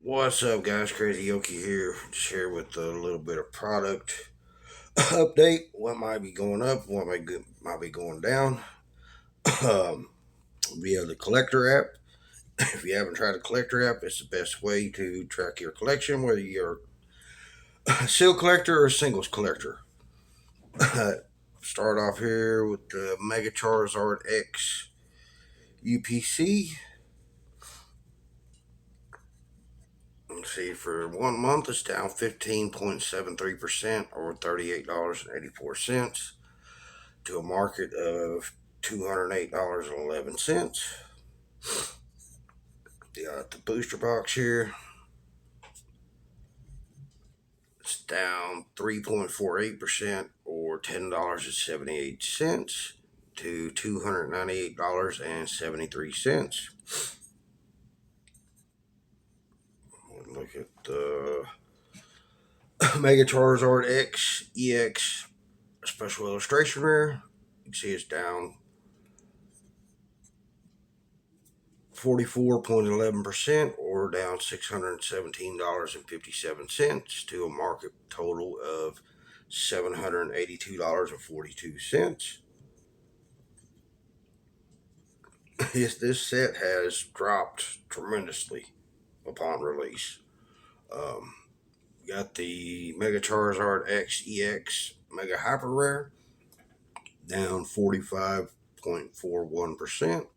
What's up, guys? Crazy Yoki here. Just here with a little bit of product update. What might be going up? Might be going down? Um, via the collector app. If you haven't tried the collector app, it's the best way to track your collection, whether you're a seal collector or a singles collector. Start off here with the Mega Charizard X UPC. Let's see, for 1 month, it's down 15.73% or $38.84 to a market of $208.11. Got the booster box here. It's down 3.48% or $10.78 to $298.73. Look at the Mega Charizard X EX Special Illustration Rare. You can see it's down 44.11% or down $617.57 to a market total of $782.42. This set has dropped tremendously upon release. Um, got the Mega Charizard X EX Mega Hyper Rare down 45.41%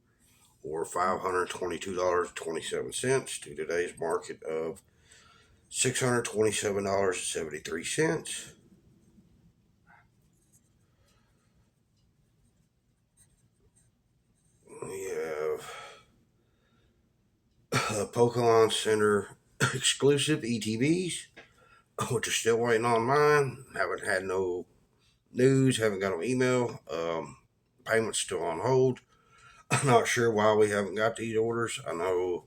or $522.27 to today's market of $627.73. We have Pokemon Center exclusive ETBs, which are still waiting on mine. Haven't had no news, haven't got no email. Payment's still on hold. I'm not sure why we haven't got these orders. I know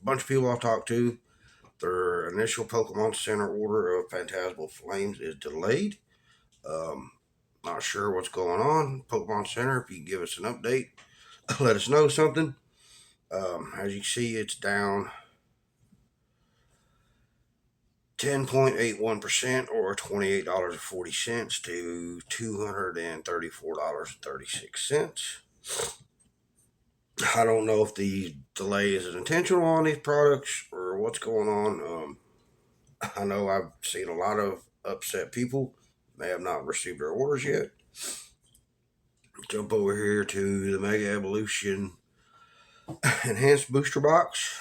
a bunch of people I've talked to, their initial Pokemon Center order of Phantasmal Flames is delayed. Um, Not sure what's going on. Pokemon Center, if you can give us an update, let us know something. As you see, it's down 10.81% or $28.40 to $234.36. I don't know if the delay is intentional on these products or what's going on. I know I've seen a lot of upset people. They have not received their orders yet. Jump over here to the Mega Evolution Enhanced Booster Box.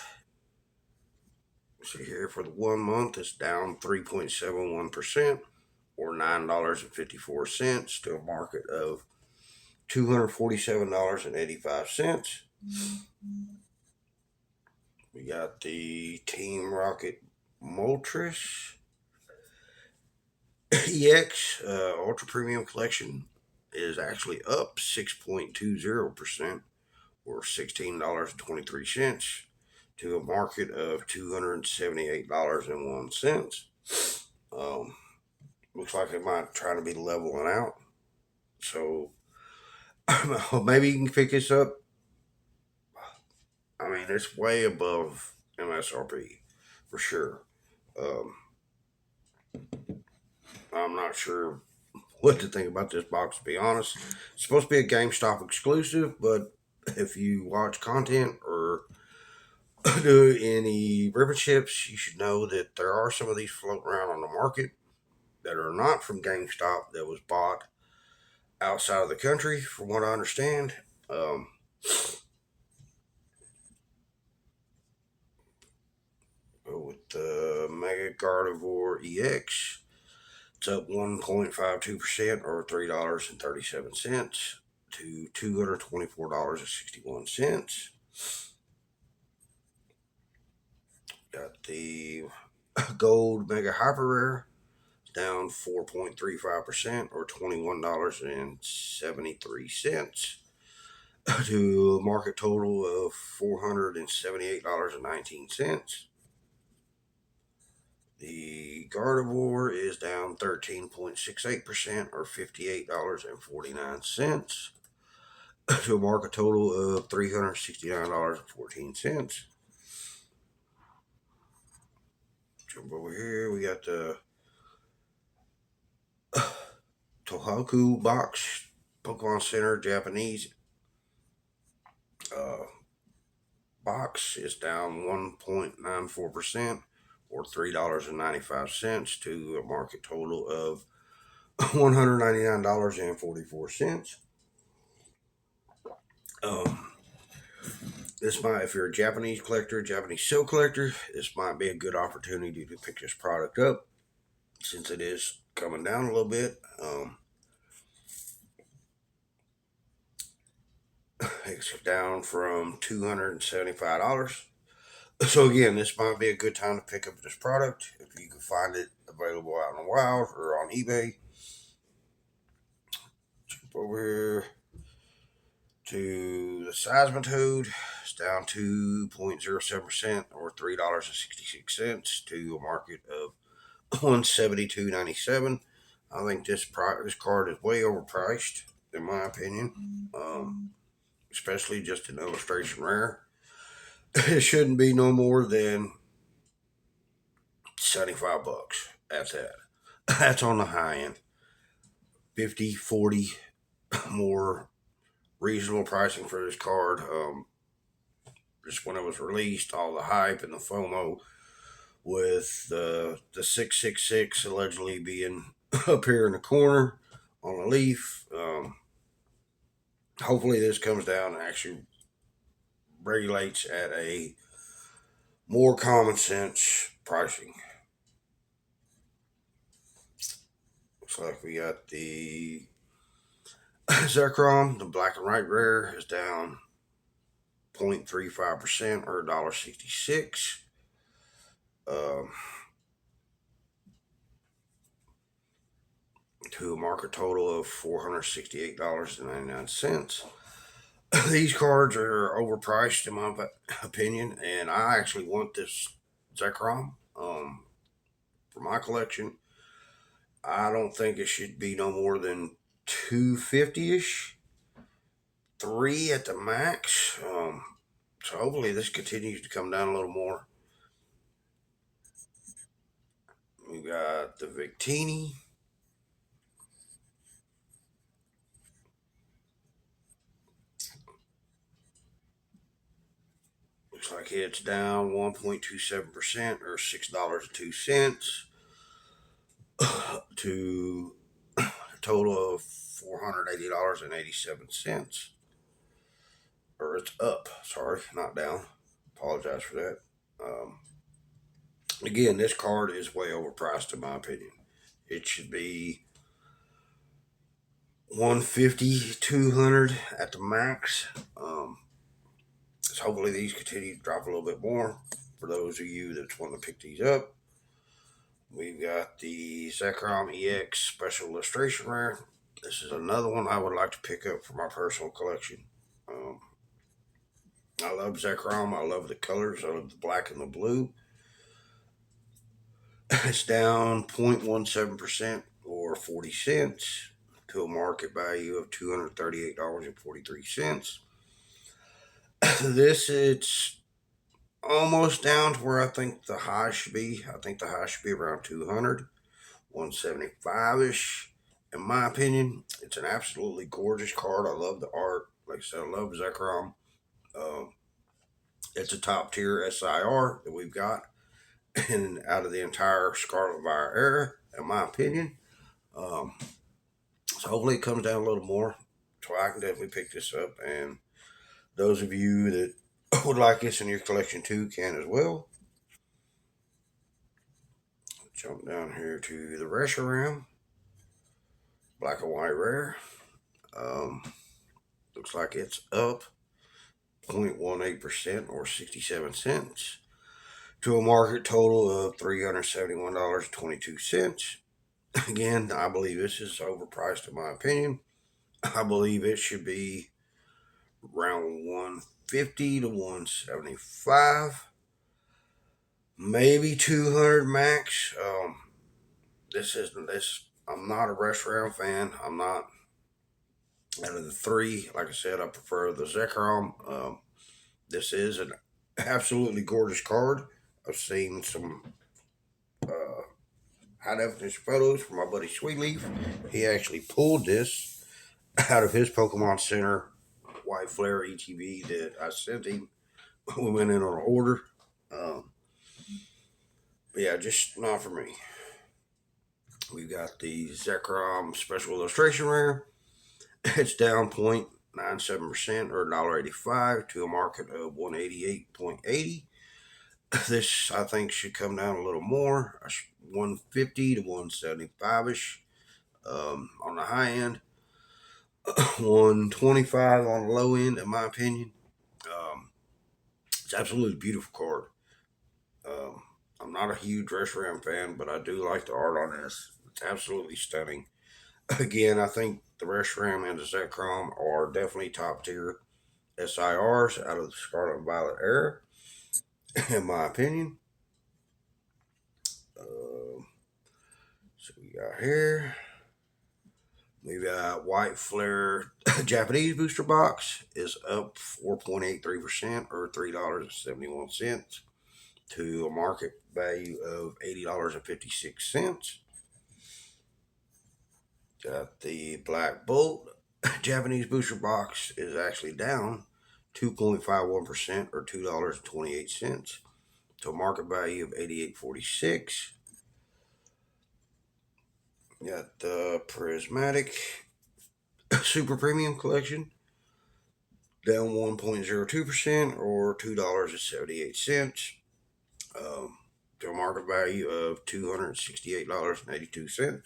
See here for the 1 month, it's down 3.71% or $9.54 to a market of $247.85. We got the Team Rocket Moltres EX Ultra Premium Collection is actually up 6.20% or $16.23 to a market of $278.01. Um, Looks like it might try to be leveling out. So maybe you can pick this up. I mean, it's way above MSRP for sure. Um, I'm not sure what to think about this box, to be honest. It's supposed to be a GameStop exclusive, but if you watch content or do any ribbon ships, you should know that there are some of these floating around on the market that are not from GameStop that was bought outside of the country, from what I understand. Um, with the Mega Gardevoir EX, it's up 1.52% or $3.37 to $224.61. Got the Gold Mega Hyper Rare down 4.35% or $21.73 to a market total of $478.19. The Gardevoir is down 13.68% or $58.49 to a market total of $369.14. Jump over here. We got the Tohoku box, Pokemon Center Japanese uh, box is down 1.94% or $3.95 to a market total of $199.44. Um, this might, if you're a Japanese collector, Japanese silk collector, this might be a good opportunity to pick this product up since it is coming down a little bit. It's down from $275. So again, this might be a good time to pick up this product if you can find it available out in the wild or on eBay. Jump over here to the Seismitoad. It's down 2.07% or $3.66 to a market of $172.97. I think this card is way overpriced, in my opinion. Especially just an illustration rare. It shouldn't be no more than $75. That's that. That's on the high end. 50, 40 more reasonable pricing for this card. Just when it was released, all the hype and the FOMO with the 666 allegedly being up here in the corner on a leaf. Hopefully this comes down and actually regulates at a more common sense pricing. Looks like we got the Zekrom, the black and white rare, is down 0.35% or $1.66. Um, to a market total of $468.99. These cards are overpriced in my opinion, and I actually want this Zekrom for my collection. I don't think it should be no more than 250 ish, three at the max. So hopefully this continues to come down a little more. We got the Victini. Looks like it's down 1.27% or $6.02 to a total of $480.87. Or it's up, sorry, not down. Apologize for that. Um, Again, this card is way overpriced in my opinion. It should be 150, 200 at the max. So hopefully these continue to drop a little bit more for those of you that want to pick these up. We've got the Zekrom EX Special Illustration Rare. This is another one I would like to pick up for my personal collection. Um, I love Zekrom. I love the colors. I love the black and the blue. It's down 0.17% or 40 cents to a market value of $238.43. This, it's almost down to where I think the high should be. I think the high should be around 200, 175 ish. In my opinion, it's an absolutely gorgeous card. I love the art. Like I said, I love Zekrom. Um, it's a top tier SIR that we've got, and out of the entire Scarlet Fire era, in my opinion. Um, so hopefully it comes down a little more, so I can definitely pick this up. And those of you that would like this in your collection too can as well. Jump down here to the Reshiram, black and white rare. Um, Looks like it's up 0.18% or 67 cents to a market total of $371.22. Again, I believe this is overpriced in my opinion. I believe it should be around 150 to 175, maybe 200 max. This isn't this. I'm not a Reshiram fan. I'm not. Out of the three, like I said, I prefer the Zekrom. This is an absolutely gorgeous card. I've seen some high definition photos from my buddy Sweetleaf. He actually pulled this out of his Pokemon Center white flare ETB that I sent him. We went in on an order. Um, but yeah, just not for me. We've got the Zekrom Special Illustration Rare. It's down 0.97% or $1.85 to a market of 188.80. This I think should come down a little more, 150 to 175 ish on the high end, 125 on the low end, in my opinion. Um, it's absolutely beautiful card. Um, I'm not a huge Reshiram fan, but I do like the art on this. It's absolutely stunning. Again, I think the Reshiram and the Zekrom are definitely top tier SIRs out of the Scarlet and Violet era, in my opinion. Uh, so we got here. We got White Flare Japanese booster box is up 4.83% or $3.71 to a market value of $80.56. Got the Black Bolt Japanese booster box is actually down 2.51% or $2.28 to a market value of 88.46. Got the Prismatic Super Premium Collection down 1.02% or $2.78 to a market value of $268.82.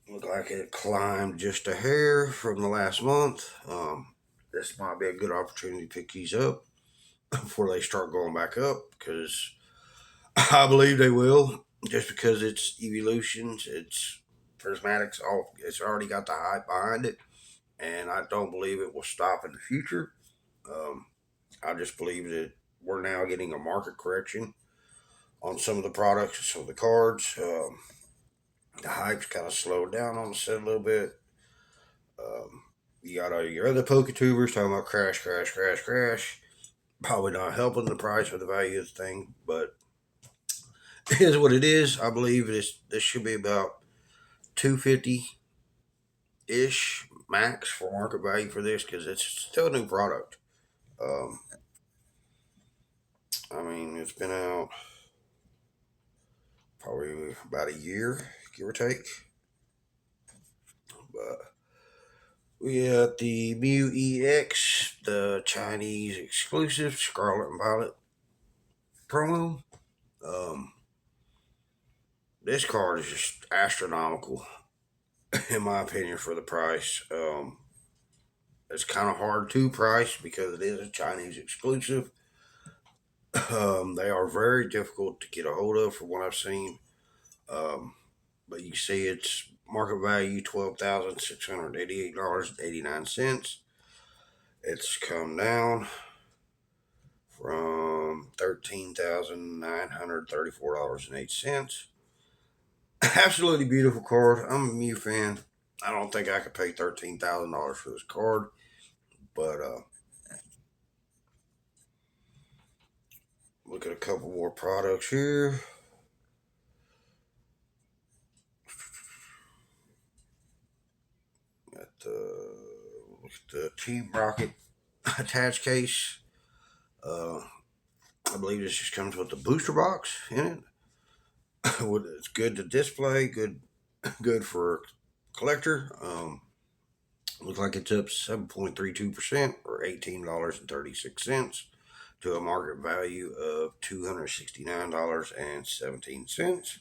Look like it climbed just a hair from the last month. This might be a good opportunity to pick these up before they start going back up because I believe they will. Just because it's evolutions, it's prismatics, all it's already got the hype behind it, and I don't believe it will stop in the future. Um, I just believe that we're now getting a market correction on some of the products, some of the cards. The hype's kind of slowed down on the set a little bit. Um, you got all your other Poketubers talking about crash, crash, crash, crash. Probably not helping the price or the value of the thing, but it is what it is. I believe this should be about 250 ish max for market value for this because it's still a new product. Um, I mean, it's been out probably about a year, give or take. But we got the Mew EX, the Chinese exclusive Scarlet and Violet promo. Um, this card is just astronomical, in my opinion, for the price. It's kind of hard to price because it is a Chinese exclusive. They are very difficult to get a hold of, from what I've seen. Um, but you see, it's market value $12,688.89. It's come down from $13,934.08. Absolutely beautiful card. I'm a Mew fan. I don't think I could pay $13,000 for this card, but look at a couple more products here. Got the Team Rocket attach case. Uh, I believe this just comes with the booster box in it. It's good to display, good for collector. Looks like it's up 7.32% or $18.36 to a market value of $269.17.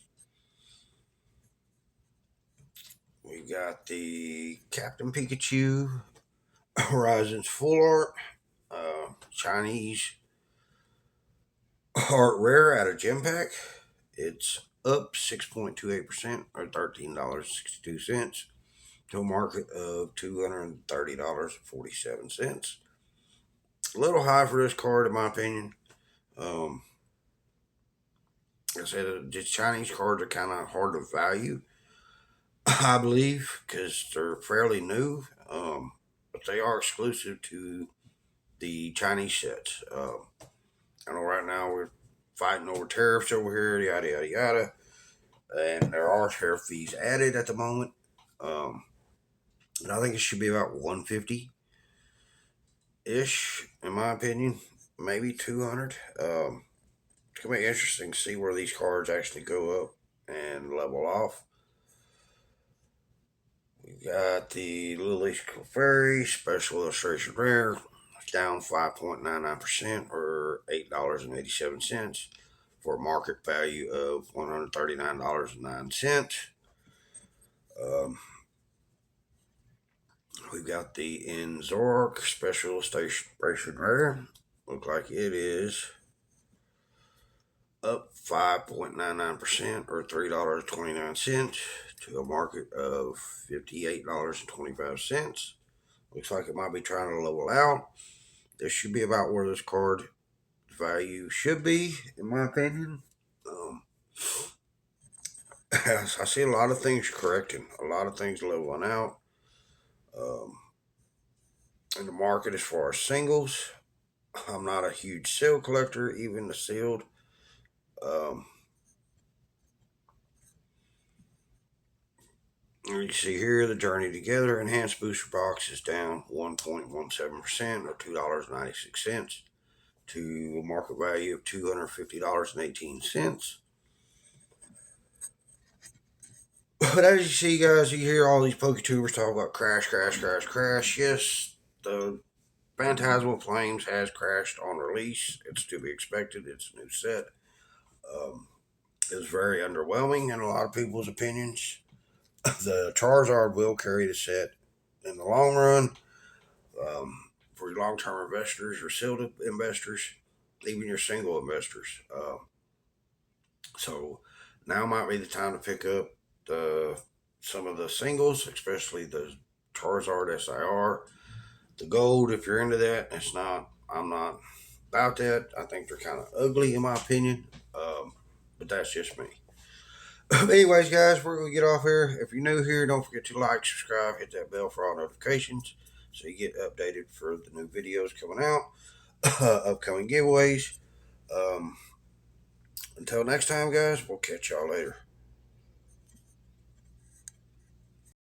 We got the Captain Pikachu Horizons Full Art Chinese Art Rare out of Gem Pack. It's up 6.28% or $13.62 to a market of $230.47. A little high for this card, in my opinion. Um, like I said the Chinese cards are kind of hard to value, I believe, because they're fairly new. But they are exclusive to the Chinese sets. I know right now fighting over tariffs over here, yada yada yada, and there are tariff fees added at the moment. And I think it should be about 150 ish, in my opinion, maybe 200. It's gonna be interesting to see where these cards actually go up and level off. We got the Little East Fairy Special Illustration Rare, down 5.99% or $8.87 for a market value of $139.09. Um, we've got the Enzork Special Illustration Rare. Look like it is up 5.99% or $3.29 to a market of $58.25. Looks like it might be trying to level out. This should be about where this card value should be, in my opinion. I see a lot of things correcting, a lot of things leveling out. Um, in the market, as far as singles, I'm not a huge seal collector, even the sealed. Um, you see here the Journey Together Enhanced Booster Box is down 1.17% or $2.96 to a market value of $250.18. But as you see, guys, you hear all these PokeTubers talk about crash, crash, crash, crash. Yes, the Phantasmal Flames has crashed on release. It's to be expected. It's a new set. Um, it was very underwhelming in a lot of people's opinions. The Charizard will carry the set in the long run. For your long-term investors, your sealed investors, even your single investors. So now might be the time to pick up the some of the singles, especially the Charizard SIR, the gold. If you're into that, it's not. I'm not about that. I think they're kind of ugly in my opinion, but that's just me. Anyways, guys, we're gonna get off here. If you're new here, don't forget to like, subscribe, hit that bell for all notifications so you get updated for the new videos coming out, upcoming giveaways. Um, until next time, guys, we'll catch y'all later.